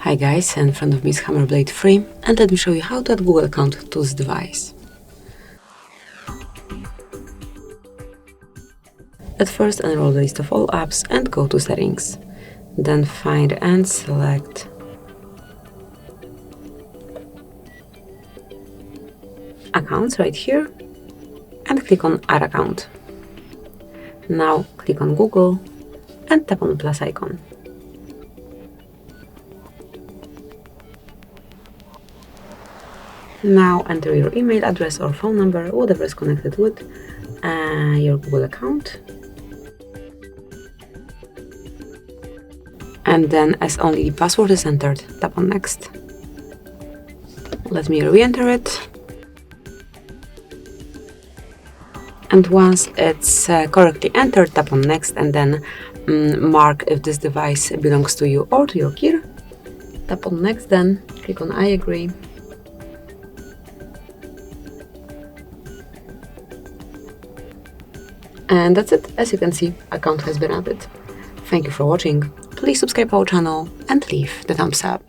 Hi guys, in front of me is Hammerblade 3 and let me show you how to add Google account to this device. At first enroll the list of all apps and go to settings. Then find and select accounts right here and click on add account. Now click on Google and tap on the plus icon. Now enter your email address or phone number, whatever is connected with your Google account. And then as only the password is entered, tap on next. Let me re-enter it. And once it's correctly entered, tap on next and then mark if this device belongs to you or to your key. Tap on next, then click on I agree. And that's it. As you can see, account has been added. Thank you for watching. Please subscribe our channel and leave the thumbs up.